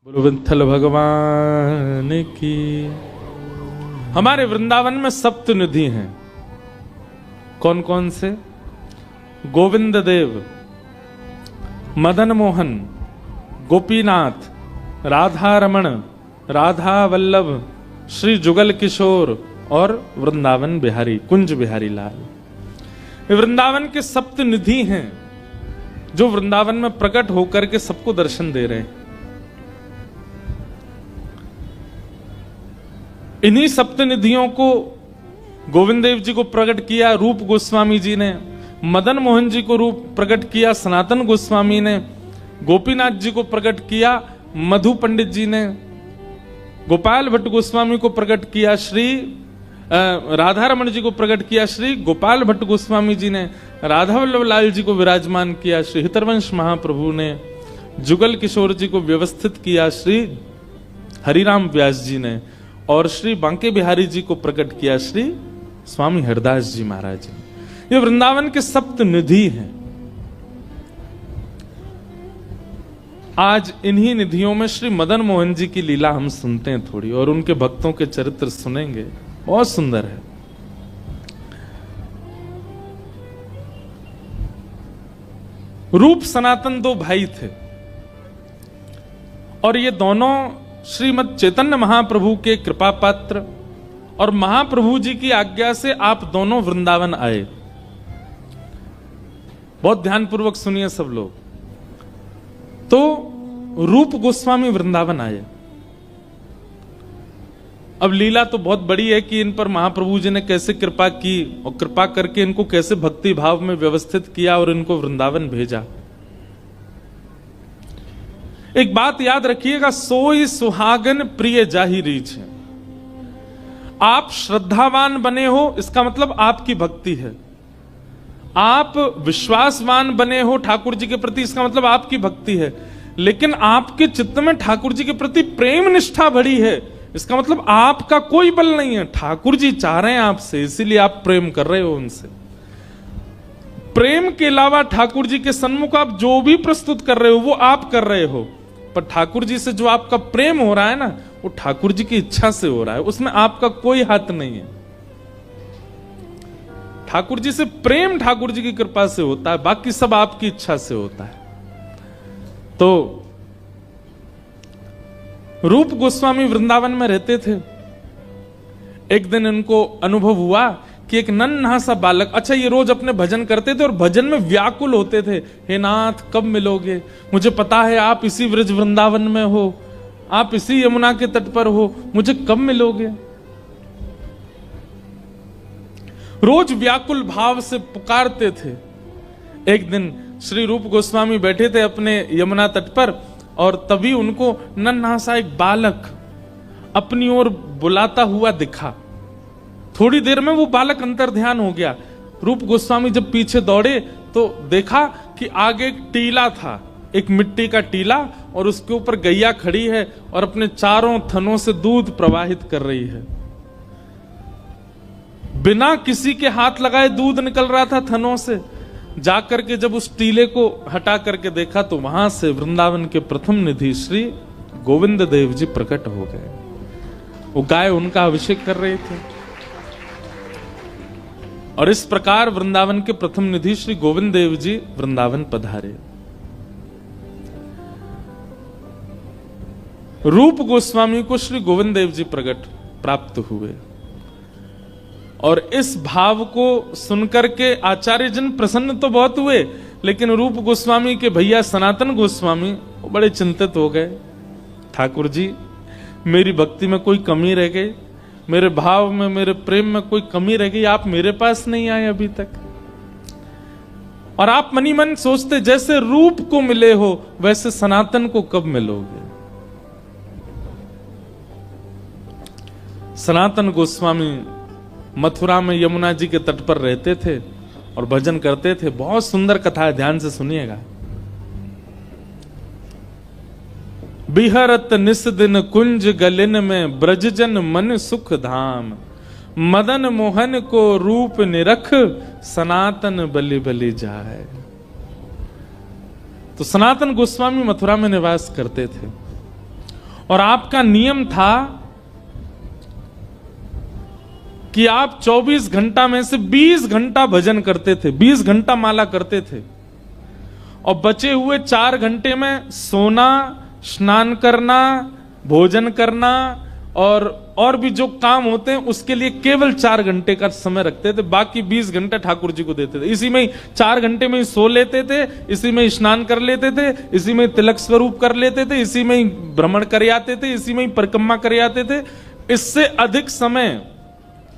बोलो विठ्ठल भगवान की। हमारे वृंदावन में सप्त निधि हैं। कौन कौन से? गोविंद देव, मदन मोहन, गोपीनाथ, राधा रमण, राधा वल्लभ, श्री जुगल किशोर और वृंदावन बिहारी, कुंज बिहारी लाल। ये वृंदावन के सप्त निधि हैं जो वृंदावन में प्रकट होकर के सबको दर्शन दे रहे हैं। इन्हीं सप्तनिधियों को गोविंद देव जी को प्रकट किया रूप गोस्वामी जी ने, मदन मोहन जी को रूप प्रकट किया सनातन गोस्वामी ने, गोपीनाथ जी को प्रकट किया मधु पंडित जी ने, गोपाल भट्ट गोस्वामी को प्रकट किया श्री राधा रमण जी को प्रकट किया श्री गोपाल भट्ट गोस्वामी जी ने, राधा वल्लभ लाल जी को विराजमान किया श्री हितरवंश महाप्रभु ने, जुगल किशोर जी को व्यवस्थित किया श्री हरिराम व्यास जी ने, और श्री बांके बिहारी जी को प्रकट किया श्री स्वामी हरदास जी महाराज जी। ये वृंदावन के सप्त निधि हैं। आज इन्हीं निधियों में श्री मदन मोहन जी की लीला हम सुनते हैं थोड़ी, और उनके भक्तों के चरित्र सुनेंगे। बहुत सुंदर है। रूप सनातन दो भाई थे, और ये दोनों श्रीमद चैतन्य महाप्रभु के कृपा पात्र, और महाप्रभु जी की आज्ञा से आप दोनों वृंदावन आए। बहुत ध्यानपूर्वक सुनिए सब लोग। तो रूप गोस्वामी वृंदावन आए। अब लीला तो बहुत बड़ी है कि इन पर महाप्रभु जी ने कैसे कृपा की, और कृपा करके इनको कैसे भक्ति भाव में व्यवस्थित किया और इनको वृंदावन भेजा। एक बात याद रखिएगा, सोई सुहागन प्रिय जाहि रीछ है। आप श्रद्धावान बने हो इसका मतलब आपकी भक्ति है। आप विश्वासवान बने हो ठाकुर जी के प्रति इसका मतलब आपकी भक्ति है। लेकिन आपके चित्त में ठाकुर जी के प्रति प्रेम निष्ठा भरी है इसका मतलब आपका कोई बल नहीं है। ठाकुर जी चाह रहे हैं आपसे, इसीलिए आप प्रेम कर रहे हो उनसे। प्रेम के अलावा ठाकुर जी के सन्मुख आप जो भी प्रस्तुत कर रहे हो वो आप कर रहे हो, पर ठाकुर जी से जो आपका प्रेम हो रहा है ना, वो ठाकुर जी की इच्छा से हो रहा है, उसमें आपका कोई हाथ नहीं है। ठाकुर जी से प्रेम ठाकुर जी की कृपा से होता है, बाकी सब आपकी इच्छा से होता है। तो रूप गोस्वामी वृंदावन में रहते थे। एक दिन इनको अनुभव हुआ कि एक नन्हा सा बालक, अच्छा ये रोज अपने भजन करते थे और भजन में व्याकुल होते थे, हे नाथ कब मिलोगे, मुझे पता है आप इसी व्रज वृंदावन में हो, आप इसी यमुना के तट पर हो, मुझे कब मिलोगे। रोज व्याकुल भाव से पुकारते थे। एक दिन श्री रूप गोस्वामी बैठे थे अपने यमुना तट पर, और तभी उनको नन्हा सा एक बालक अपनी ओर बुलाता हुआ दिखा। थोड़ी देर में वो बालक अंतर ध्यान हो गया। रूप गोस्वामी जब पीछे दौड़े तो देखा कि आगे एक टीला था, एक मिट्टी का टीला, और उसके ऊपर गैया खड़ी है और अपने चारों थनों से दूध प्रवाहित कर रही है। बिना किसी के हाथ लगाए दूध निकल रहा था थनों से। जाकर के जब उस टीले को हटा करके देखा तो वहां से वृंदावन के प्रथम निधि श्री गोविंद देव जी प्रकट हो गए। वो गाय उनका अभिषेक कर रहे थे, और इस प्रकार वृंदावन के प्रथम निधि श्री गोविंद देव जी वृंदावन पधारे। रूप गोस्वामी को श्री गोविंद देव जी प्रकट प्राप्त हुए, और इस भाव को सुनकर के आचार्य जन प्रसन्न तो बहुत हुए, लेकिन रूप गोस्वामी के भैया सनातन गोस्वामी बड़े चिंतित हो गए। ठाकुर जी मेरी भक्ति में कोई कमी रह गई, मेरे भाव में मेरे प्रेम में कोई कमी रह गई, आप मेरे पास नहीं आए अभी तक। और आप मनी मन सोचते जैसे रूप को मिले हो वैसे सनातन को कब मिलोगे। सनातन गोस्वामी मथुरा में यमुना जी के तट पर रहते थे और भजन करते थे। बहुत सुंदर कथा है, ध्यान से सुनिएगा। बिहरत निस दिन कुंज गलिन में ब्रजजन मन सुख धाम, मदन मोहन को रूप निरख सनातन बलि बलि जाए। तो सनातन गोस्वामी मथुरा में निवास करते थे। और आपका नियम था कि आप 24 घंटा में से 20 घंटा भजन करते थे, 20 घंटा माला करते थे, और बचे हुए 4 घंटे में सोना, स्नान करना, भोजन करना और भी जो काम होते हैं उसके लिए केवल 4 घंटे का समय रखते थे। बाकी 20 घंटे ठाकुर जी को देते थे। इसी में ही 4 घंटे में ही सो लेते थे, इसी में ही स्नान कर लेते थे, इसी में ही तिलक स्वरूप कर लेते थे, इसी में ही भ्रमण कर आते थे, इसी में ही परिक्रमा कर आते थे। इससे अधिक समय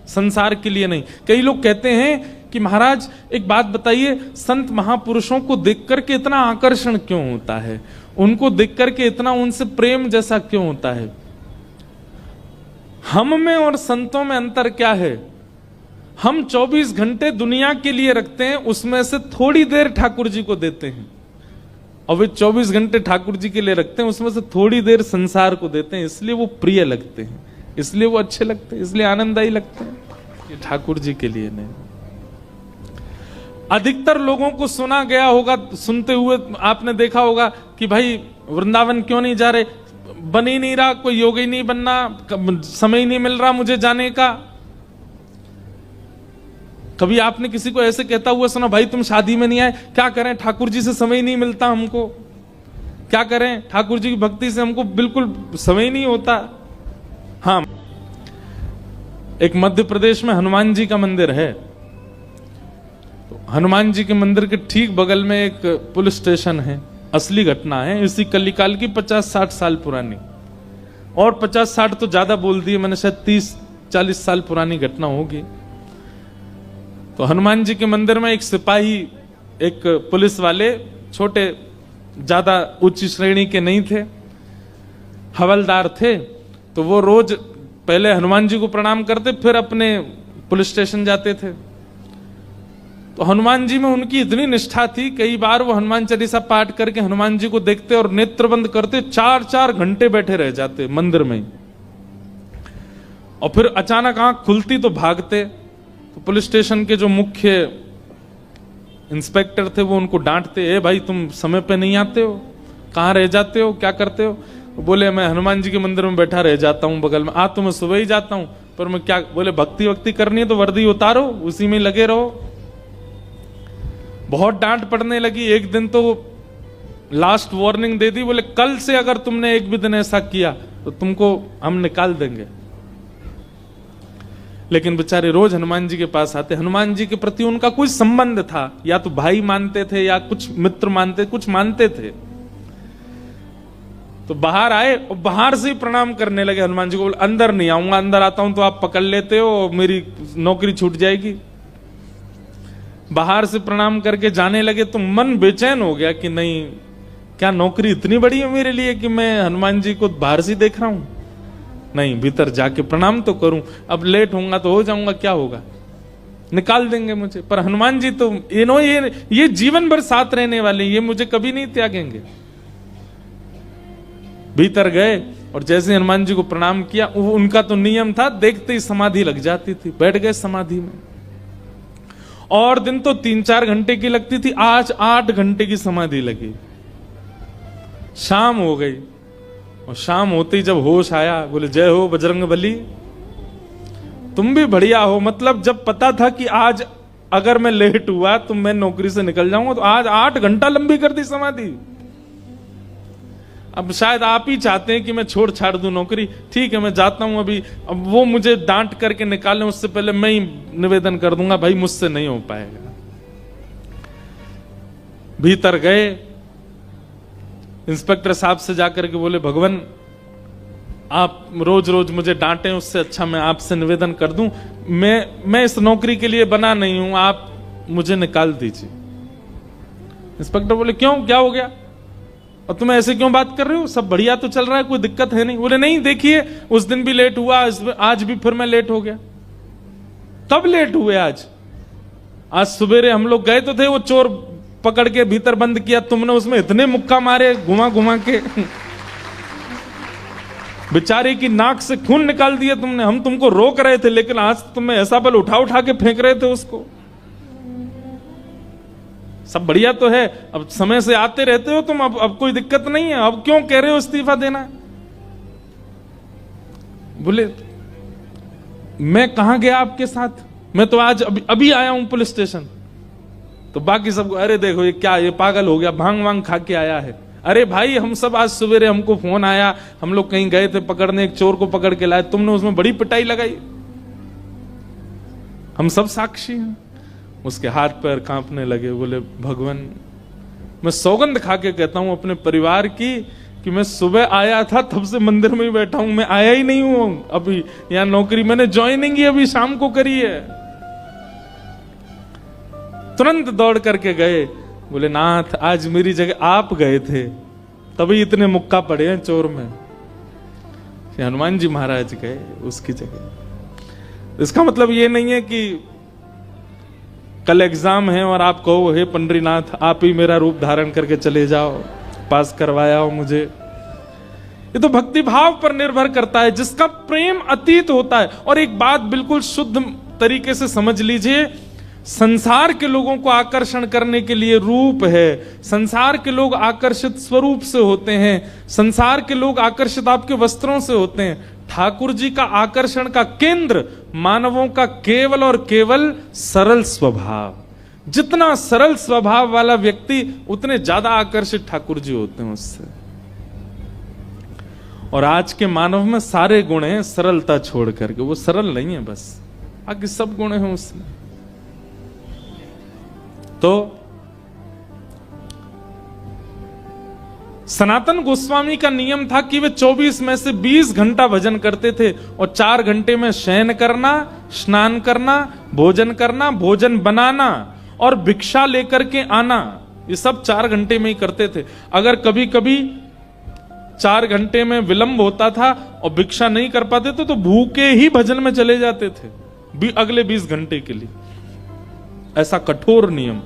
संसार के लिए नहीं। कई लोग कहते हैं कि महाराज एक बात बताइए, संत महापुरुषों को देख करके इतना आकर्षण क्यों होता है, उनको देख करके इतना उनसे प्रेम जैसा क्यों होता है? हम में और संतों में अंतर क्या है? हम 24 घंटे दुनिया के लिए रखते हैं, उसमें से थोड़ी देर ठाकुर जी को देते हैं, और वे 24 घंटे ठाकुर जी के लिए रखते हैं, उसमें से थोड़ी देर संसार को देते हैं। इसलिए वो प्रिय लगते हैं, इसलिए वो अच्छे लगते हैं, इसलिए आनंददायी लगते हैं। ये ठाकुर जी के लिए नहीं। अधिकतर लोगों को सुना गया होगा, सुनते हुए आपने देखा होगा कि भाई वृंदावन क्यों नहीं जा रहे, बन ही नहीं रहा, कोई योग ही नहीं बनना, समय ही नहीं मिल रहा मुझे जाने का। कभी आपने किसी को ऐसे कहता हुआ सुना, भाई तुम शादी में नहीं आए, क्या करें, ठाकुर जी से समय ही नहीं मिलता हमको, क्या करें, ठाकुर जी की भक्ति से हमको बिल्कुल समय ही नहीं होता। हाँ, एक मध्य प्रदेश में हनुमान जी का मंदिर है, तो हनुमान जी के मंदिर के ठीक बगल में एक पुलिस स्टेशन है। असली घटना है, इसी कलिकाल की 50-60 साल पुरानी, और 50-60 तो ज्यादा बोल दिए मैंने, शायद 30-40 साल पुरानी घटना होगी। तो हनुमान जी के मंदिर में एक सिपाही, एक पुलिस वाले, छोटे, ज्यादा उच्च श्रेणी के नहीं थे, हवलदार थे। तो वो रोज पहले हनुमान जी को प्रणाम करते, फिर अपने पुलिस स्टेशन जाते थे। तो हनुमान जी में उनकी इतनी निष्ठा थी, कई बार वो हनुमान चालीसा पाठ करके हनुमान जी को देखते और नेत्र बंद करते, 4-4 घंटे बैठे रह जाते मंदिर में, और फिर अचानक आंख खुलती तो भागते। तो पुलिस स्टेशन के जो मुख्य इंस्पेक्टर थे वो उनको डांटते, ए भाई तुम समय पे नहीं आते हो, कहाँ रह जाते हो, क्या करते हो? बोले मैं हनुमान जी के मंदिर में बैठा रह जाता हूँ बगल में, आज तो मैं सुबह ही जाता हूँ, पर मैं क्या, बोले भक्ति वक्ति करनी है तो वर्दी उतारो, उसी में लगे रहो। बहुत डांट पड़ने लगी। एक दिन तो लास्ट वार्निंग दे दी, बोले कल से अगर तुमने एक भी दिन ऐसा किया तो तुमको हम निकाल देंगे। लेकिन बेचारे रोज हनुमान जी के पास आते। हनुमान जी के प्रति उनका कोई संबंध था, या तो भाई मानते थे या कुछ मित्र मानते, कुछ मानते थे। तो बाहर आए और बाहर से ही प्रणाम करने लगे हनुमान जी को। बोले अंदर नहीं आऊंगा, अंदर आता हूं तो आप पकड़ लेते हो और मेरी नौकरी छूट जाएगी। बाहर से प्रणाम करके जाने लगे तो मन बेचैन हो गया कि नहीं, क्या नौकरी इतनी बड़ी है मेरे लिए कि मैं हनुमान जी को बाहर से देख रहा हूं? नहीं, भीतर जाके प्रणाम तो करूं। अब लेट होऊंगा तो हो जाऊंगा, क्या होगा, निकाल देंगे मुझे। पर हनुमान जी तो ये जीवन भर साथ रहने वाले, ये मुझे कभी नहीं त्यागेंगे। भीतर गए और जैसे हनुमान जी को प्रणाम किया, उनका तो नियम था, देखते ही समाधि लग जाती थी, बैठ गए समाधि में। और दिन तो 3-4 घंटे की लगती थी, आज 8 घंटे की समाधि लगी। शाम हो गई और शाम होते ही जब होश आया, बोले जय हो बजरंगबली, तुम भी बढ़िया हो। मतलब जब पता था कि आज अगर मैं लेट हुआ तो मैं नौकरी से निकल जाऊंगा, तो आज 8 घंटा लंबी कर दी समाधि। अब शायद आप ही चाहते हैं कि मैं छोड़ छाड़ दूं नौकरी, ठीक है मैं जाता हूं अभी। अब वो मुझे डांट करके निकालें उससे पहले मैं ही निवेदन कर दूंगा, भाई मुझसे नहीं हो पाएगा। भीतर गए, इंस्पेक्टर साहब से जाकर के बोले भगवान आप रोज रोज मुझे डांटें, उससे अच्छा मैं आपसे निवेदन कर दूं, मैं इस नौकरी के लिए बना नहीं हूं, आप मुझे निकाल दीजिए। इंस्पेक्टर बोले क्यों, क्या हो गया, और तुम ऐसे क्यों बात कर रहे हो, सब बढ़िया तो चल रहा है, कोई दिक्कत है नहीं। बोले नहीं देखिए, उस दिन भी लेट हुआ, आज भी फिर मैं लेट हो गया। कब लेट हुए? आज सवेरे हम लोग गए तो थे, वो चोर पकड़ के भीतर बंद किया, तुमने उसमें इतने मुक्का मारे घुमा घुमा के बेचारे की नाक से खून निकाल दिया तुमने। हम तुमको रोक रहे थे, लेकिन आज तुम्हें ऐसा बल उठा उठा के फेंक रहे थे उसको। सब बढ़िया तो है, अब समय से आते रहते हो तुम, अब कोई दिक्कत नहीं है, अब क्यों कह रहे हो इस्तीफा देना? बोले मैं कहां गया आपके साथ, मैं तो आज अभी आया हूं पुलिस स्टेशन। तो बाकी सब अरे देखो ये क्या, ये पागल हो गया, भांग वांग खा के आया है। अरे भाई हम सब आज सवेरे हमको फोन आया, हम लोग कहीं गए थे पकड़ने, एक चोर को पकड़ के लाए, तुमने उसमें बड़ी पिटाई लगाई, हम सब साक्षी हैं। उसके हाथ पैर कांपने लगे। बोले भगवान मैं सौगंध खा के कहता हूं अपने परिवार की कि मैं सुबह आया था तब से मंदिर में ही बैठा हूं, मैं आया ही नहीं हूं अभी यहां नौकरी, मैंने ज्वाइनिंग ही अभी शाम को करी है। तुरंत दौड़ करके गए। बोले नाथ आज मेरी जगह आप गए थे तभी इतने मुक्का पड़े हैं चोर में। हनुमान जी महाराज गए उसकी जगह। इसका मतलब ये नहीं है कि कल एग्जाम है और आप कहो हे पंडरीनाथ आप ही मेरा रूप धारण करके चले जाओ, पास करवाया हो मुझे। ये तो भक्ति भाव पर निर्भर करता है, जिसका प्रेम अतीत होता है। और एक बात बिल्कुल शुद्ध तरीके से समझ लीजिए, संसार के लोगों को आकर्षण करने के लिए रूप है, संसार के लोग आकर्षित स्वरूप से होते हैं, संसार के लोग आकर्षित आपके वस्त्रों से होते हैं। ठाकुर जी का आकर्षण का केंद्र मानवों का केवल और केवल सरल स्वभाव। जितना सरल स्वभाव वाला व्यक्ति उतने ज्यादा आकर्षित ठाकुर जी होते हैं उससे। और आज के मानव में सारे गुण हैं सरलता छोड़ करके, वो सरल नहीं है, बस बाकी सब गुण हैं उसमें। तो सनातन गोस्वामी का नियम था कि वे 24 में से 20 घंटा भजन करते थे और 4 घंटे में शयन करना, स्नान करना, भोजन बनाना और भिक्षा लेकर के आना, ये सब 4 घंटे में ही करते थे। अगर कभी कभी 4 घंटे में विलंब होता था और भिक्षा नहीं कर पाते थे तो भूखे ही भजन में चले जाते थे अगले 20 घंटे के लिए। ऐसा कठोर नियम।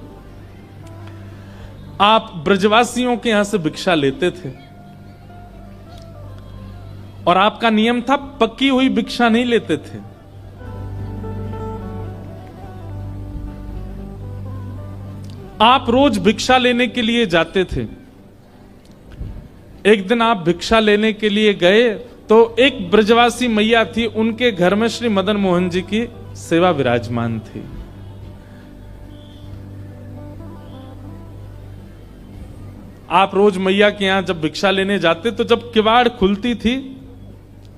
आप ब्रजवासियों के यहां से भिक्षा लेते थे और आपका नियम था पकी हुई भिक्षा नहीं लेते थे। आप रोज भिक्षा लेने के लिए जाते थे। एक दिन आप भिक्षा लेने के लिए गए तो एक ब्रजवासी मैया थी, उनके घर में श्री मदन मोहन जी की सेवा विराजमान थी। आप रोज मैया के यहां जब भिक्षा लेने जाते तो जब किवाड़ खुलती थी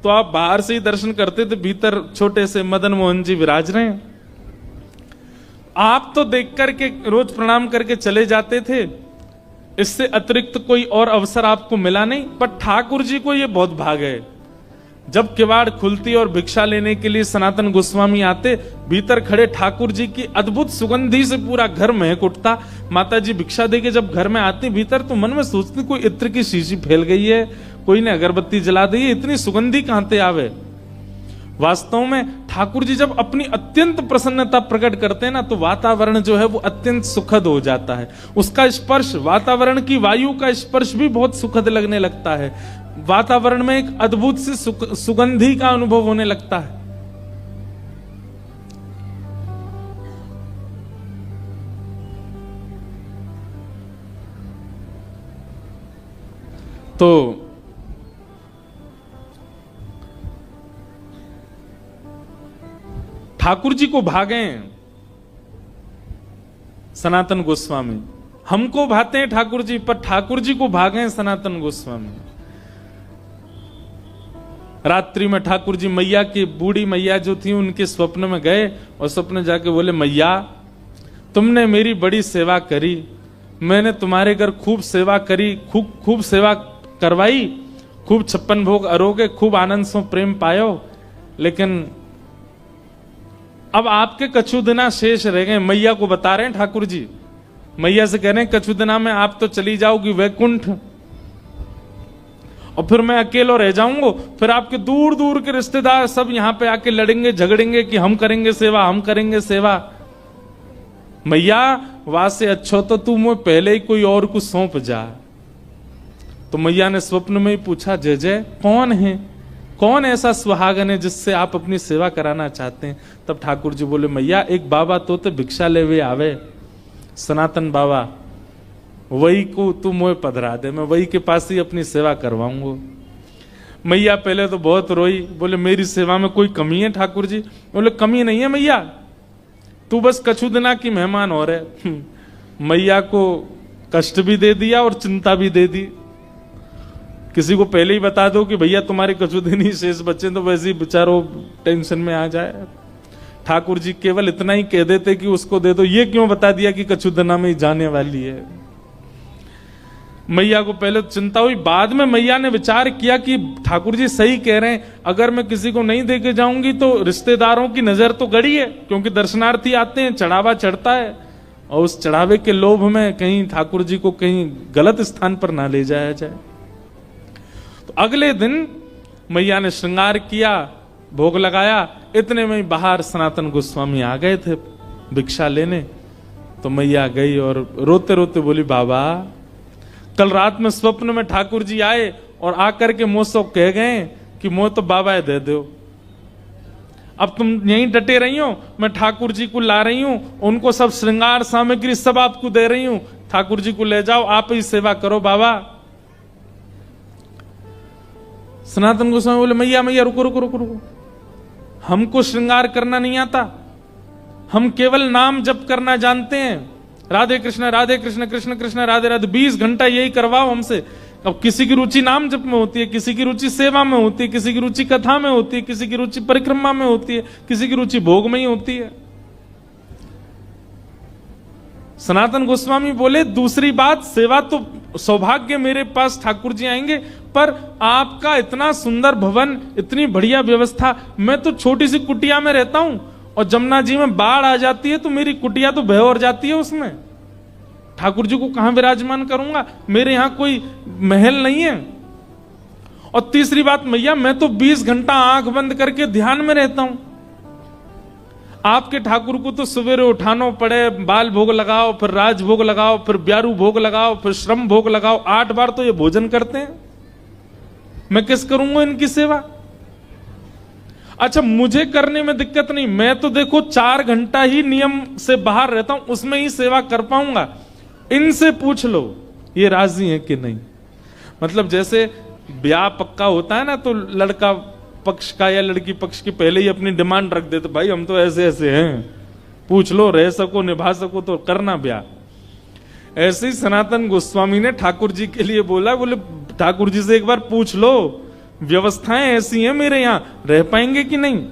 तो आप बाहर से ही दर्शन करते थे, भीतर छोटे से मदन मोहन जी विराज रहे हैं। आप तो देख करके रोज प्रणाम करके चले जाते थे, इससे अतिरिक्त कोई और अवसर आपको मिला नहीं। पर ठाकुर जी को यह बहुत भाग है, जब किवाड़ खुलती और भिक्षा लेने के लिए सनातन गोस्वामी आते, भीतर खड़े ठाकुर जी की अद्भुत सुगंधी से पूरा घर महक उठता। माता जी भिक्षा देके जब घर में आती भीतर तो मन में सोचती कोई इत्र की शीशी फैल गई है, कोई ने अगरबत्ती जला दी है, इतनी सुगंधी कहां से आवे। वास्तव में ठाकुर जी जब अपनी अत्यंत प्रसन्नता प्रकट करते हैं ना तो वातावरण जो है वो अत्यंत सुखद हो जाता है। उसका स्पर्श, वातावरण की वायु का स्पर्श भी बहुत सुखद लगने लगता है। वातावरण में एक अद्भुत सी सुगंधी का अनुभव होने लगता है। तो ठाकुर जी को भागे सनातन गोस्वामी, हमको भाते हैं ठाकुर जी, पर ठाकुर जी को भागे सनातन गोस्वामी। रात्रि में ठाकुर जी मैया की, बूढ़ी मैया जो थी उनके स्वप्न में गए और स्वप्न जाके बोले मैया तुमने मेरी बड़ी सेवा करी, मैंने तुम्हारे घर खूब सेवा करी, खूब सेवा करवाई, खूब 56 भोग अरोगे, खूब आनंद सो प्रेम पायो, लेकिन अब आपके कछुदना शेष रह गए। मैया को बता रहे हैं ठाकुर जी, मैया से कह रहे हैं कछुदना में आप तो चली जाओगी वैकुंठ और फिर मैं अकेला रह जाऊंगा, फिर आपके दूर दूर के रिश्तेदार सब यहां पे आके लड़ेंगे झगड़ेंगे कि हम करेंगे सेवा, हम करेंगे सेवा। मैया वहां से अच्छो तो तू मुझे पहले ही कोई और को सौंप जा। तो मैया ने स्वप्न में ही पूछा जय जय कौन है, कौन ऐसा सुहागन है जिससे आप अपनी सेवा कराना चाहते हैं। तब ठाकुर जी बोले मैया एक बाबा तो भिक्षा लेवे आवे, सनातन बाबा, वही को तू मुझे पधरा दे, मैं वही के पास ही अपनी सेवा करवाऊंगा। मैया पहले तो बहुत रोई, बोले मेरी सेवा में कोई कमी है ठाकुर जी? बोले कमी नहीं है मैया, तू बस कछुदना की मेहमान हो रहे। मैया को कष्ट भी दे दिया और चिंता भी दे दी। किसी को पहले ही बता दो कि भैया तुम्हारे कछुदिनी शेष बच्चे, तो वैसे ही बेचारो टेंशन में आ जाए। ठाकुर जी केवल इतना ही कह देते कि उसको दे दो, ये क्यों बता दिया कि कछुदना में ही जाने वाली है। मैया को पहले चिंता हुई, बाद में मैया ने विचार किया कि ठाकुर जी सही कह रहे हैं, अगर मैं किसी को नहीं देके जाऊंगी तो रिश्तेदारों की नजर तो गड़ी है, क्योंकि दर्शनार्थी आते हैं, चढ़ावा चढ़ता है, और उस चढ़ावे के लोभ में कहीं ठाकुर जी को कहीं गलत स्थान पर ना ले जाया जाए। तो अगले दिन मैया ने श्रृंगार किया, भोग लगाया, इतने में बाहर सनातन गोस्वामी आ गए थे भिक्षा लेने। तो मैया गई और रोते रोते बोली, बाबा कल रात में स्वप्न में ठाकुर जी आए और आकर के मुझसे कह गए कि मोह तो बाबा दे दो, अब तुम यहीं डटे रही हो, मैं ठाकुर जी को ला रही हूं, उनको सब श्रृंगार सामग्री सब आपको दे रही हूं, ठाकुर जी को ले जाओ, आप ही सेवा करो बाबा। सनातन गोस्वामी बोले, मैया मैया रुको रुको रुको रुको, हमको श्रृंगार करना नहीं आता, हम केवल नाम जप करना जानते हैं, राधे कृष्ण कृष्ण कृष्ण राधे राधे, 20 घंटा यही करवाओ हमसे। अब किसी की रुचि नाम जप में होती है, किसी की रुचि सेवा में होती है, किसी की रुचि कथा में होती है, किसी की रुचि परिक्रमा में होती है, किसी की रुचि भोग में ही होती है। सनातन गोस्वामी बोले, दूसरी बात, सेवा तो सौभाग्य मेरे पास ठाकुर जी आएंगे, पर आपका इतना सुंदर भवन, इतनी बढ़िया व्यवस्था, मैं तो छोटी सी कुटिया में रहता हूं, और जमुना जी में बाढ़ आ जाती है तो मेरी कुटिया तो भय जाती है, उसमें ठाकुर जी को कहां विराजमान करूंगा, मेरे यहां कोई महल नहीं है। और तीसरी बात मैया, मैं तो 20 घंटा आंख बंद करके ध्यान में रहता हूं, आपके ठाकुर को तो सवेरे उठाना पड़े, बाल भोग लगाओ, फिर राज भोग लगाओ, फिर ब्यारू भोग लगाओ, फिर श्रम भोग लगाओ, 8 बार तो ये भोजन करते हैं, मैं किस करूंगा इनकी सेवा? अच्छा, मुझे करने में दिक्कत नहीं, मैं तो देखो 4 घंटा ही नियम से बाहर रहता हूं, उसमें ही सेवा कर पाऊंगा, इनसे पूछ लो ये राजी है कि नहीं। मतलब जैसे ब्याह पक्का होता है ना, तो लड़का पक्ष का या लड़की पक्ष की पहले ही अपनी डिमांड रख देते, भाई हम तो ऐसे ऐसे हैं, पूछ लो, रह सको निभा सको तो करना ब्याह। ऐसे ही सनातन गोस्वामी ने ठाकुर जी के लिए बोला, बोले ठाकुर जी से एक बार पूछ लो, व्यवस्थाएं ऐसी हैं मेरे यहां, रह पाएंगे कि नहीं।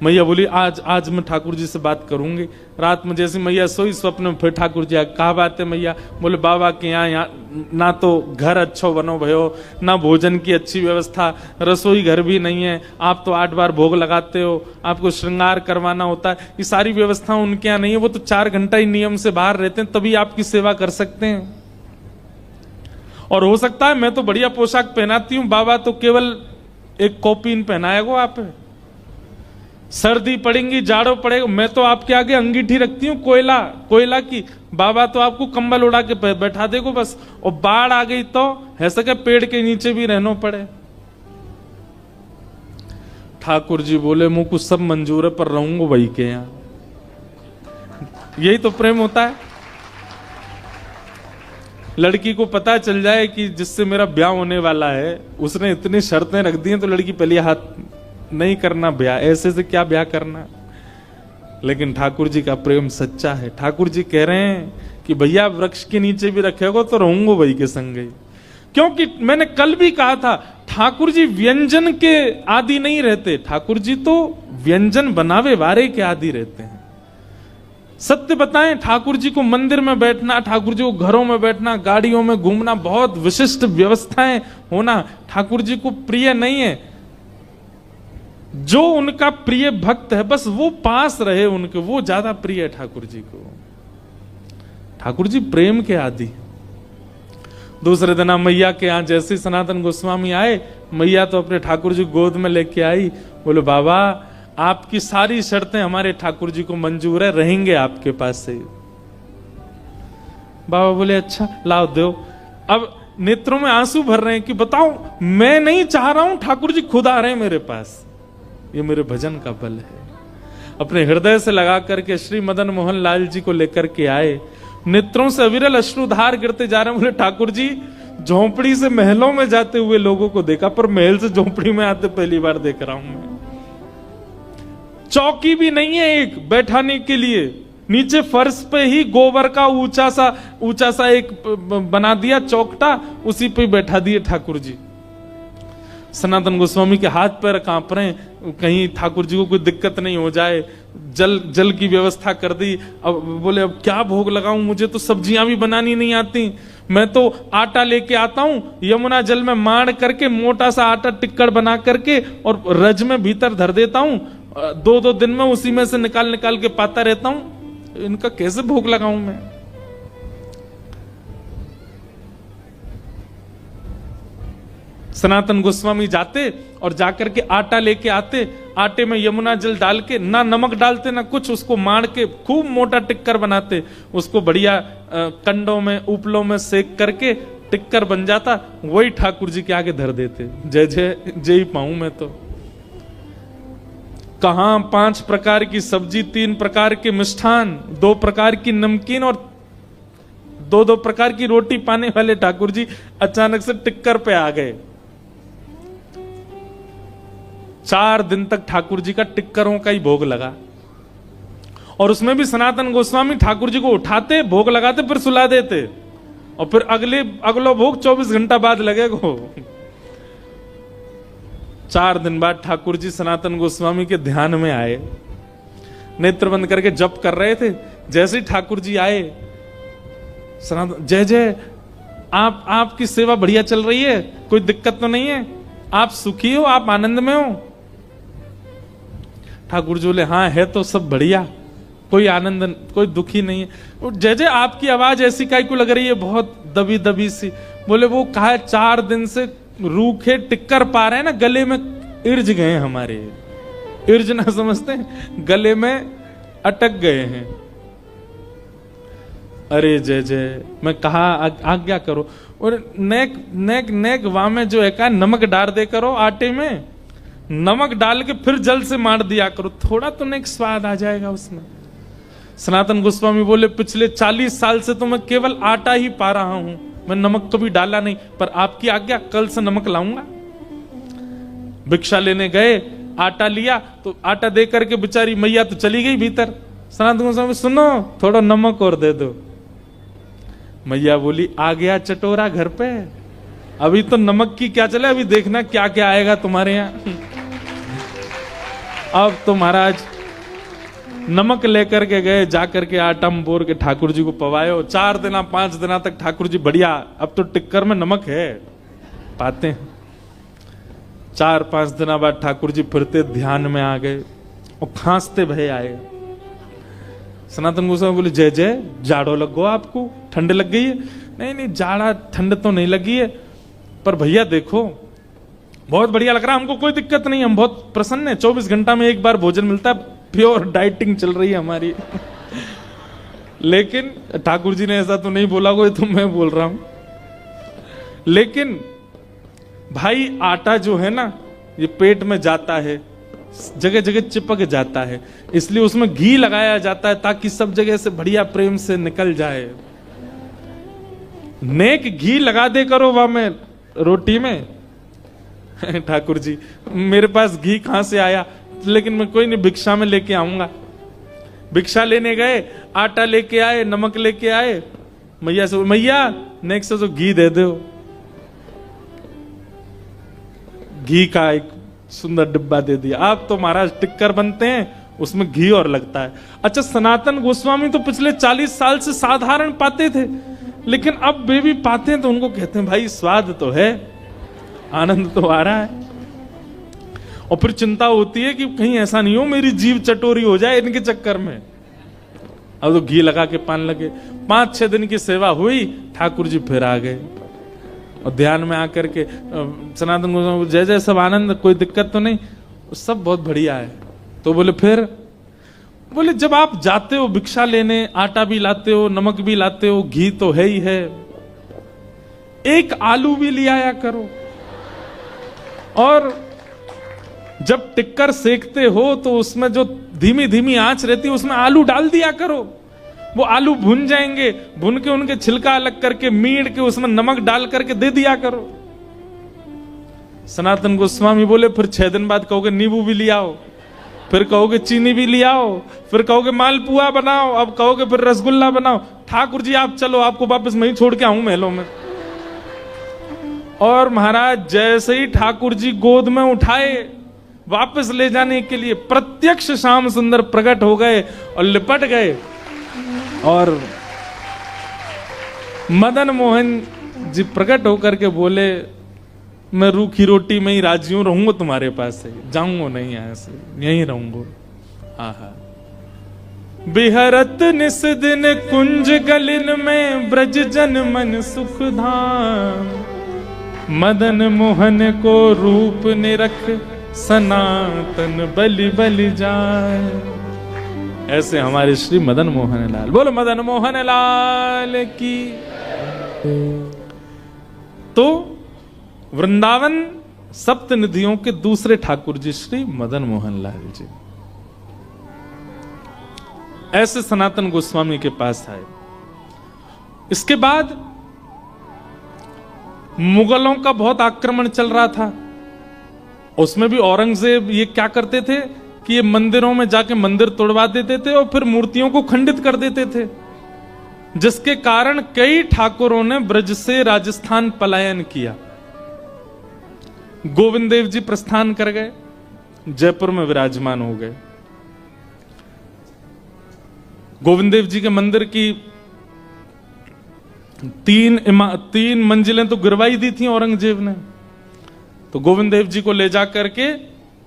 मैया बोली, आज मैं ठाकुर जी से बात करूंगी। रात में जैसे मैया सोई, स्वप्न में फिर ठाकुर जी कहा बात है मैया? बोले बाबा के यहाँ ना तो घर अच्छो बनो भयो, ना भोजन की अच्छी व्यवस्था, रसोई घर भी नहीं है, आप तो 8 बार भोग लगाते हो, आपको श्रृंगार करवाना होता है, ये सारी व्यवस्था उनके यहाँ नहीं है, वो तो 4 घंटा ही नियम से बाहर रहते हैं, तभी आपकी सेवा कर सकते हैं। और हो सकता है मैं तो बढ़िया पोशाक पहनाती हूं, बाबा तो केवल एक कॉपीन पहनाएगा आप, सर्दी पड़ेगी, जाड़ो पड़ेगा, मैं तो आपके आगे अंगीठी रखती हूँ कोयला की, बाबा तो आपको कंबल उड़ा के बैठा देगो बस, और बाढ़ आ गई तो है सके पेड़ के नीचे भी रहना पड़े। ठाकुर जी बोले, मुझको सब मंजूर है, पर रहूंगा वही के यहाँ। यही तो प्रेम होता है। लड़की को पता चल जाए कि जिससे मेरा ब्याह होने वाला है उसने इतनी शर्तें रख दी हैं, तो लड़की पहले हाथ नहीं करना ब्याह, ऐसे से क्या ब्याह करना। लेकिन ठाकुर जी का प्रेम सच्चा है। ठाकुर जी कह रहे हैं कि भैया वृक्ष के नीचे भी रखेगो तो रहूंगा वही के संग ही। क्योंकि मैंने कल भी कहा था, ठाकुर जी व्यंजन के आदि नहीं रहते, ठाकुर जी तो व्यंजन बनावे वारे के आदि रहते हैं। सत्य बताएं, ठाकुर जी को मंदिर में बैठना, ठाकुर जी को घरों में बैठना, गाड़ियों में घूमना, बहुत विशिष्ट व्यवस्थाएं होना ठाकुर जी को प्रिय नहीं है। जो उनका प्रिय भक्त है बस वो पास रहे उनके, वो ज्यादा प्रिय है ठाकुर जी को। ठाकुर जी प्रेम के आदि। दूसरे दिन मैया के यहाँ जैसे सनातन गोस्वामी आए, मैया तो अपने ठाकुर जी गोद में लेके आई, बोले बाबा आपकी सारी शर्तें हमारे ठाकुर जी को मंजूर है, रहेंगे आपके पास से। बाबा बोले अच्छा लाओ दो। अब नेत्रों में आंसू भर रहे हैं कि बताओ, मैं नहीं चाह रहा हूं, ठाकुर जी खुद आ रहे हैं मेरे पास। ये मेरे भजन का बल है। अपने हृदय से लगा करके श्री मदन मोहन लाल जी को लेकर के आए, नेत्रों से अविरल अश्रुधार गिरते जा रहे हैं। बोले ठाकुर जी झोंपड़ी से महलों में जाते हुए लोगों को देखा, पर महल से झोंपड़ी में आते पहली बार देख रहा हूं मैं। चौकी भी नहीं है एक बैठाने के लिए, नीचे फर्श पे ही गोबर का ऊंचा सा एक बना दिया चौकटा, उसी पे बैठा दिए ठाकुर जी। सनातन गोस्वामी के हाथ पैर कांप रहे, कहीं ठाकुर जी को कोई दिक्कत नहीं हो जाए। जल की व्यवस्था कर दी। अब बोले अब क्या भोग लगाऊं, मुझे तो सब्जियां भी बनानी नहीं आती, मैं तो आटा लेके आता हूं, यमुना जल में माड़ करके मोटा सा आटा टिक्कड़ बना करके और रज में भीतर धर देता हूं, 2-2 दिन में उसी में से निकाल के पाता रहता हूं, इनका कैसे भोग लगाऊं मैं। सनातन गोस्वामी जाते और जाकर के आटा लेके आते, आटे में यमुना जल डाल के, ना नमक डालते ना कुछ, उसको माड़ के खूब मोटा टिक्कर बनाते, उसको बढ़िया कंडों में उपलों में सेक करके टिक्कर बन जाता, वही ठाकुर जी के आगे धर देते। जय जय जय ही पाऊं मैं तो। कहां 5 प्रकार की सब्जी, 3 प्रकार के मिष्ठान, 2 प्रकार की नमकीन और 2-2 प्रकार की रोटी पाने वाले ठाकुर जी अचानक से टिक्कर पे आ गए। 4 दिन तक ठाकुर जी का टिक्करों का ही भोग लगा, और उसमें भी सनातन गोस्वामी ठाकुर जी को उठाते, भोग लगाते, फिर सुला देते, और फिर अगलो भोग 24 घंटा बाद लगेगा। 4 दिन बाद ठाकुर जी सनातन गोस्वामी के ध्यान में आए, नेत्र बंद करके जप कर रहे थे। जैसे ही ठाकुर जी आए, सनातन जय जय, आपकी सेवा बढ़िया चल रही है, कोई दिक्कत तो नहीं है, आप सुखी हो, आप आनंद में हो। ठाकुर जी बोले हाँ है तो सब बढ़िया, कोई आनंद, कोई दुखी नहीं है। जय जय आपकी आवाज ऐसी काहे को लग रही है, बहुत दबी दबी सी। बोले वो कहा 4 दिन से रूखे टिक्कर पा रहे हैं ना, गले में इर्ज गए हमारे, इर्ज ना समझते, गले में अटक गए हैं। अरे जय जय, मैं कहा आज्ञा करो, और नेक वाह में जो है का नमक डाल दे करो आटे में, नमक डाल के फिर जल से मार दिया करो, थोड़ा तो नेक स्वाद आ जाएगा उसमें। सनातन गोस्वामी बोले पिछले 40 साल से तो मैं केवल आटा ही पा रहा हूं, मैं नमक कभी डाला नहीं, पर आपकी आज्ञा, कल से नमक लाऊंगा। भिक्षा लेने गए, आटा लिया तो आटा दे करके बेचारी मैया तो चली गई भीतर। सनातन गोस्वामी सुनो थोड़ा नमक और दे दो। मैया बोली आ गया चटोरा घर पे, अभी तो नमक की क्या चले, अभी देखना क्या क्या आएगा तुम्हारे यहाँ। अब तो महाराज नमक लेकर के गए, जाकर के आटा बोर के ठाकुर जी को पवायो। 4 दिन 5 दिन तक ठाकुर जी बढ़िया, अब तो टिक्कर में नमक है, पाते हैं। 4-5 दिन बाद ठाकुर जी फिरते ध्यान में आ गए और खांसते भय आए। सनातन गोस्वामी बोले जय जय, जाड़ो लग गो आपको, ठंड लग गई है? नहीं जाड़ा ठंड तो नहीं लगी है, पर भैया देखो बहुत बढ़िया लग रहा है, हमको कोई दिक्कत नहीं, हम बहुत प्रसन्न है, 24 घंटा में एक बार भोजन मिलता है, प्योर डाइटिंग चल रही है हमारी। लेकिन ठाकुर जी ने ऐसा तो नहीं बोला, कोई तो मैं बोल रहा हूं। लेकिन भाई आटा जो है ना, ये पेट में जाता है, जगह जगह चिपक जाता है, इसलिए उसमें घी लगाया जाता है ताकि सब जगह से बढ़िया प्रेम से निकल जाए। नेक घी लगा दे करो वहां में रोटी में। ठाकुर जी मेरे पास घी कहां से आया, लेकिन मैं कोई नहीं, भिक्षा में लेके आऊंगा। भिक्षा लेने गए, आटा लेके आए, नमक लेके आए, मैया से मैया नेक्स्ट से जो घी दे दो। घी का एक सुंदर डिब्बा दे दिया। आप तो महाराज टिक्कर बनते हैं, उसमें घी और लगता है। अच्छा सनातन गोस्वामी तो पिछले 40 साल से साधारण पाते थे, लेकिन अब वे भी पाते हैं तो उनको कहते हैं भाई स्वाद तो है, आनंद तो आ रहा है। और फिर चिंता होती है कि कहीं ऐसा नहीं हो मेरी जीभ चटोरी हो जाए इनके चक्कर में। अब तो घी लगा के पान लगे। 5-6 दिन की सेवा हुई, ठाकुर जी फिर आ गए और ध्यान में आकर के सनातन गोस्वामी जय जय, सब आनंद, कोई दिक्कत तो नहीं, सब बहुत बढ़िया है। तो बोले फिर, बोले जब आप जाते हो भिक्षा लेने, आटा भी लाते हो, नमक भी लाते हो, घी तो है ही है, एक आलू भी ले आया करो, और जब टिक्कर सेकते हो तो उसमें जो धीमी धीमी आंच रहती है उसमें आलू डाल दिया करो, वो आलू भुन जाएंगे, भुन के उनके छिलका अलग करके मीड़ के उसमें नमक डाल करके दे दिया करो। सनातन गोस्वामी बोले फिर 6 दिन बाद कहोगे नींबू भी लिया आओ, फिर कहोगे चीनी भी लिया आओ, फिर कहोगे मालपुआ बनाओ, अब कहोगे फिर रसगुल्ला बनाओ। ठाकुर जी आप चलो, आपको वापस वहीं छोड़ के आऊं महलों में। और महाराज जैसे ही ठाकुर जी गोद में उठाए वापस ले जाने के लिए, प्रत्यक्ष श्याम सुंदर प्रकट हो गए और लिपट गए। और मदन मोहन जी प्रकट होकर के बोले मैं रूखी रोटी में ही राजी हूं, रहूंगा तुम्हारे पास से, जाऊंगा नहीं यहां से, यहीं रहूंगा। आहा बिहरत निस दिन कुंज गलिन में ब्रज जन मन सुख धाम, मदन मोहन को रूप निरख सनातन बलि बलि जाए। ऐसे हमारे श्री मदन मोहन लाल, बोलो मदन मोहन लाल की। तो वृंदावन सप्त निधियों के दूसरे ठाकुर जी श्री मदन मोहन लाल जी ऐसे सनातन गोस्वामी के पास आए। इसके बाद मुगलों का बहुत आक्रमण चल रहा था। उसमें भी औरंगजेब ये क्या करते थे कि ये मंदिरों में जाके मंदिर तोड़वा देते थे और फिर मूर्तियों को खंडित कर देते थे, जिसके कारण कई ठाकुरों ने ब्रज से राजस्थान पलायन किया। गोविंद देव जी प्रस्थान कर गए, जयपुर में विराजमान हो गए। गोविंद देव जी के मंदिर की 3 मंजिलें तो गिरवाई दी थी औरंगजेब ने। तो गोविंद देव जी को ले जा करके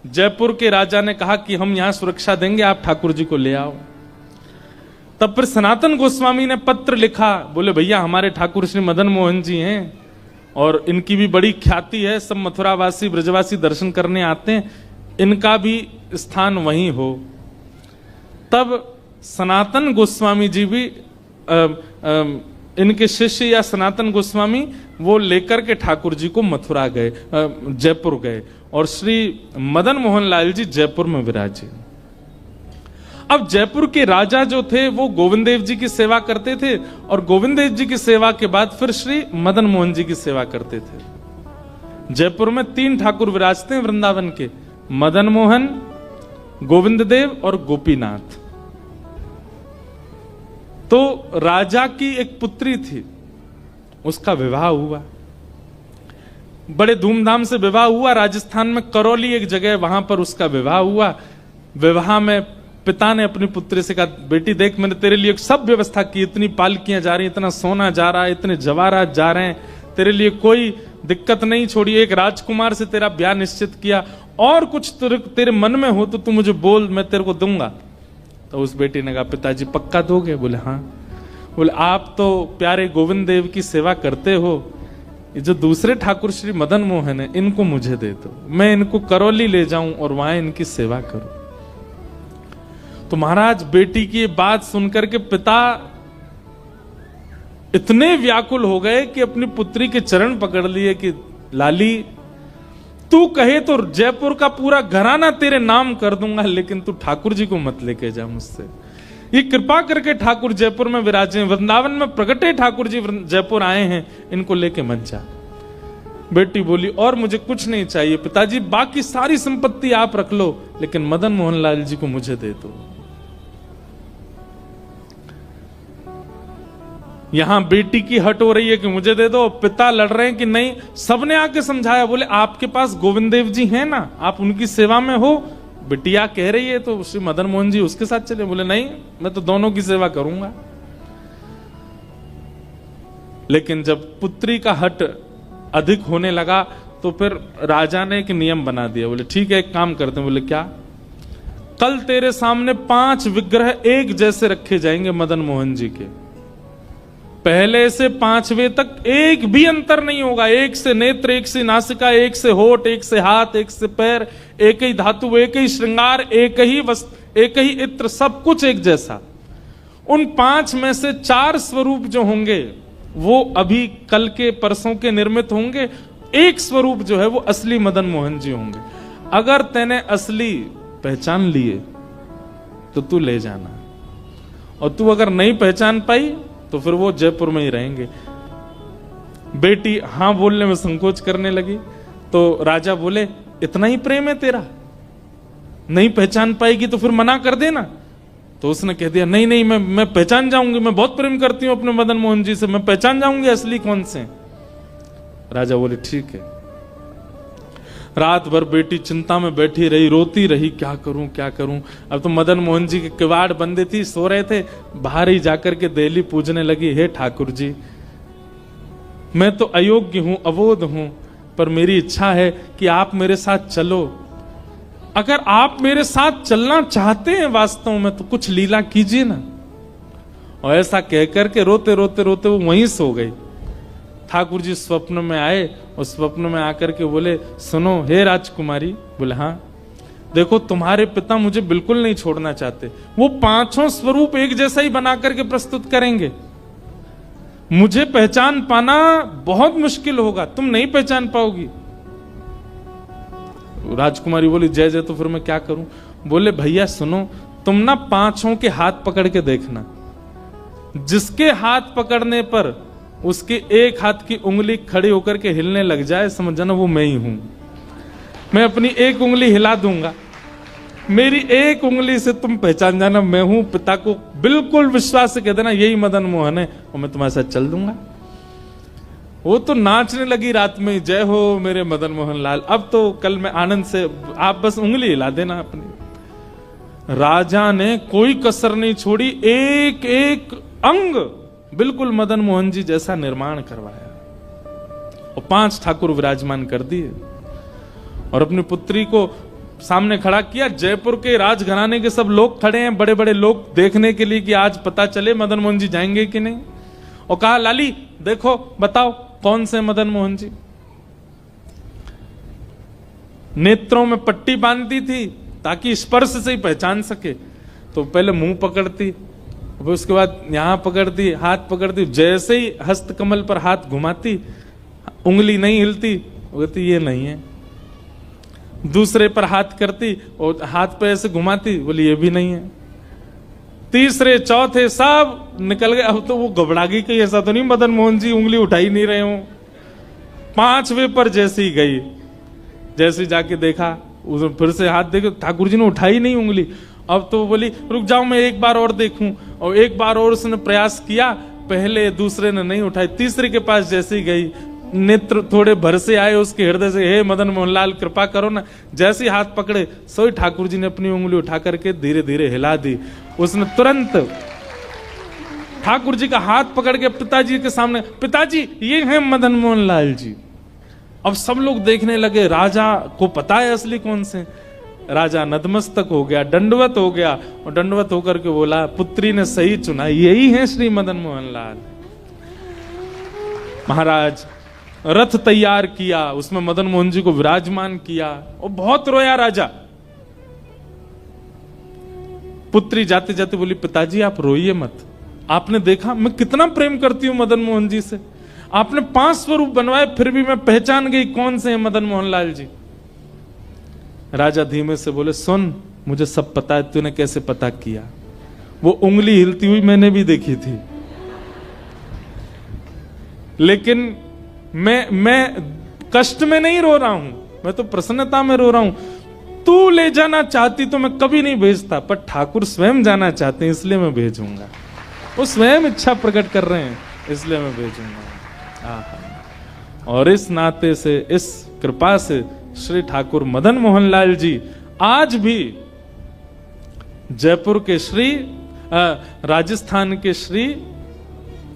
जयपुर के राजा ने कहा कि हम यहां सुरक्षा देंगे, आप ठाकुर जी को ले आओ। तब फिर सनातन गोस्वामी ने पत्र लिखा, बोले भैया हमारे ठाकुर श्री मदन मोहन जी हैं और इनकी भी बड़ी ख्याति है, सब मथुरावासी ब्रजवासी दर्शन करने आते हैं, इनका भी स्थान वहीं हो। तब सनातन गोस्वामी जी भी इनके शिष्य या सनातन गोस्वामी वो लेकर के ठाकुर जी को मथुरा गए, जयपुर गए और श्री मदन मोहन लाल जी जयपुर में विराजे। अब जयपुर के राजा जो थे वो गोविंद देव जी की सेवा करते थे और गोविंद देव जी की सेवा के बाद फिर श्री मदन मोहन जी की सेवा करते थे। जयपुर में 3 ठाकुर विराजते हैं वृंदावन के, मदन मोहन, गोविंद देव और गोपीनाथ। तो राजा की एक पुत्री थी, उसका विवाह हुआ, बड़े धूमधाम से विवाह हुआ। राजस्थान में करौली एक जगह, वहां पर उसका विवाह हुआ। विवाह में पिता ने अपनी पुत्री से कहा बेटी देख मैंने तेरे लिए सब व्यवस्था की, इतनी पालकियां जा रही, इतना सोना जा रहा है, इतने जवाहरात जा रहे हैं, तेरे लिए कोई दिक्कत नहीं छोड़ी। एक राजकुमार से तेरा ब्याह निश्चित किया, और कुछ तेरे मन में हो तो तू मुझे बोल, मैं तेरे को दूंगा। तो उस बेटी ने कहा पिताजी पक्का दोगे? बोले हाँ। बोले आप तो प्यारे गोविंद देव की सेवा करते हो, ये जो दूसरे ठाकुर श्री मदन मोहन है इनको मुझे दे दो, मैं इनको करौली ले जाऊं और वहां इनकी सेवा करूं। तो महाराज बेटी की बात सुनकर के पिता इतने व्याकुल हो गए कि अपनी पुत्री के चरण पकड़ लिए कि लाली तू कहे तो जयपुर का पूरा घराना तेरे नाम कर दूंगा, लेकिन तू ठाकुर जी को मत लेके जा मुझसे। ये कृपा करके ठाकुर जयपुर में विराजे, वृंदावन में प्रगटे ठाकुर जी जयपुर आए हैं, इनको लेके मत जा। बेटी बोली और मुझे कुछ नहीं चाहिए पिताजी, बाकी सारी संपत्ति आप रख लो, लेकिन मदन मोहन लाल जी को मुझे दे दो। यहां बेटी की हट हो रही है कि मुझे दे दो, पिता लड़ रहे हैं कि नहीं। सबने आके समझाया, बोले आपके पास गोविंद देव जी हैं ना, आप उनकी सेवा में हो, बिटिया कह रही है तो श्री मदन मोहन जी उसके साथ चले। बोले नहीं मैं तो दोनों की सेवा करूंगा। लेकिन जब पुत्री का हट अधिक होने लगा तो फिर राजा ने एक नियम बना दिया। बोले ठीक है एक काम करते हैं। बोले क्या? कल तेरे सामने 5 विग्रह एक जैसे रखे जाएंगे मदन मोहन जी के, पहले से 5वें तक एक भी अंतर नहीं होगा। एक से नेत्र, एक से नासिका, एक से होठ, एक से हाथ, एक से पैर, एक ही धातु, एक ही श्रृंगार, एक ही वस्त्र, एक ही इत्र, सब कुछ एक जैसा। उन 5 में से 4 स्वरूप जो होंगे वो अभी कल के परसों के निर्मित होंगे, एक स्वरूप जो है वो असली मदन मोहन जी होंगे। अगर तैने असली पहचान लिए तो तू ले जाना, और तू अगर नहीं पहचान पाई तो फिर वो जयपुर में ही रहेंगे। बेटी हाँ बोलने में संकोच करने लगी तो राजा बोले, इतना ही प्रेम है तेरा, नहीं पहचान पाएगी तो फिर मना कर देना। तो उसने कह दिया, नहीं नहीं मैं पहचान जाऊंगी, मैं बहुत प्रेम करती हूं अपने मदन मोहन जी से, मैं पहचान जाऊंगी असली कौन से। राजा बोले ठीक है। रात भर बेटी चिंता में बैठी रही, रोती रही, क्या करूं क्या करूं। अब तो मदन मोहन जी के किवाड़ बंदे थी, सो रहे थे, बाहर ही जाकर के देली पूजने लगी, हे ठाकुर जी मैं तो अयोग्य हूं, अबोध हूं, पर मेरी इच्छा है कि आप मेरे साथ चलो। अगर आप मेरे साथ चलना चाहते हैं वास्तव में तो कुछ लीला कीजिए ना। और ऐसा कहकर के रोते रोते रोते वो वहीं सो गई। ठाकुर जी स्वप्न में आए और स्वप्न में आकर के बोले, सुनो हे राजकुमारी। बोले हाँ। देखो तुम्हारे पिता मुझे बिल्कुल नहीं छोड़ना चाहते, वो पांचों स्वरूप एक जैसा ही बना करके प्रस्तुत करेंगे, मुझे पहचान पाना बहुत मुश्किल होगा, तुम नहीं पहचान पाओगी। राजकुमारी बोली, जय जय, तो फिर मैं क्या करूं। बोले भैया सुनो, तुम ना पांचों के हाथ पकड़ के देखना, जिसके हाथ पकड़ने पर उसके एक हाथ की उंगली खड़ी होकर के हिलने लग जाए, समझ जाना वो मैं ही हूं। मैं अपनी एक उंगली हिला दूंगा, मेरी एक उंगली से तुम पहचान जाना मैं हूं। पिता को बिल्कुल विश्वास से कह देना यही मदन मोहन है और मैं तुम्हारे साथ चल दूंगा। वो तो नाचने लगी रात में, जय हो मेरे मदन मोहन लाल, अब तो कल मैं आनंद से, आप बस उंगली हिला देना अपनी। राजा ने कोई कसर नहीं छोड़ी, एक एक अंग बिल्कुल मदन मोहन जी जैसा निर्माण करवाया और 5 ठाकुर विराजमान कर दिए और अपनी पुत्री को सामने खड़ा किया। जयपुर के राजघराने के सब लोग खड़े हैं, बड़े बड़े लोग, देखने के लिए कि आज पता चले मदन मोहन जी जाएंगे कि नहीं। और कहा, लाली देखो बताओ कौन से मदन मोहन जी। नेत्रों में पट्टी बांधती थी ताकि स्पर्श से ही पहचान सके, तो पहले मुंह पकड़ती, उसके बाद यहां पकड़ती, हाथ पकड़ती, जैसे ही हस्त कमल पर हाथ घुमाती, उंगली नहीं हिलती, बोलती ये नहीं है। दूसरे पर हाथ करती और हाथ पे ऐसे घुमाती, बोली ये भी नहीं है। तीसरे चौथे सब निकल गए। अब तो वो घबरा गई कि ऐसा तो नहीं मदन मोहन जी उंगली उठा ही नहीं रहे हो। 5वें पर जैसी गई, जैसे जाके देखा, फिर से हाथ देखो, ठाकुर जी ने उठाई नहीं उंगली। अब तो बोली रुक जाओ मैं एक बार और देखूं, और एक बार और उसने प्रयास किया, पहले दूसरे ने नहीं उठाई। तीसरे के पास जैसी गई, नेत्र थोड़े भर से आए उसके हृदय से, हे मदन मोहनलाल कृपा करो ना। जैसे हाथ पकड़े, सोई ठाकुर जी ने अपनी उंगली उठा करके धीरे धीरे हिला दी। उसने तुरंत ठाकुर जी का हाथ पकड़ के पिताजी के सामने, पिताजी ये हैं मदन मोहनलाल जी। अब सब लोग देखने लगे, राजा को पता है असली कौन से। राजा नतमस्तक हो गया, दंडवत हो गया, और दंडवत होकर के बोला, पुत्री ने सही चुना, यही है श्री मदन मोहनलाल। महाराज रथ तैयार किया, उसमें मदन मोहन जी को विराजमान किया और बहुत रोया राजा। पुत्री जाते जाते बोली, पिताजी आप रोइए मत, आपने देखा मैं कितना प्रेम करती हूं मदन मोहन जी से, आपने 5 स्वरूप बनवाए फिर भी मैं पहचान गई कौन से हैं मदन मोहनलाल जी। राजा धीमे से बोले, सुन मुझे सब पता है, तूने कैसे पता किया। वो उंगली हिलती हुई मैंने भी देखी थी, लेकिन मैं कष्ट में नहीं रो रहा हूं, मैं तो प्रसन्नता में रो रहा हूं। तू ले जाना चाहती तो मैं कभी नहीं भेजता, पर ठाकुर स्वयं जाना चाहते हैं इसलिए मैं भेजूंगा। वो स्वयं इच्छा प्रकट कर रहे हैं इसलिए मैं भेजूंगा। और इस नाते से, इस कृपा से श्री ठाकुर मदन मोहनलाल जी आज भी जयपुर के श्री, राजस्थान के श्री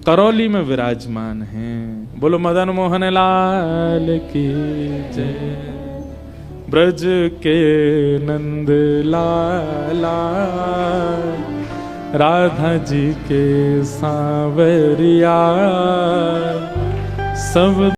करौली में विराजमान हैं। बोलो मदन मोहन लाल की जय। ब्रज के नंद लाला, राधा जी के सांवरिया, सब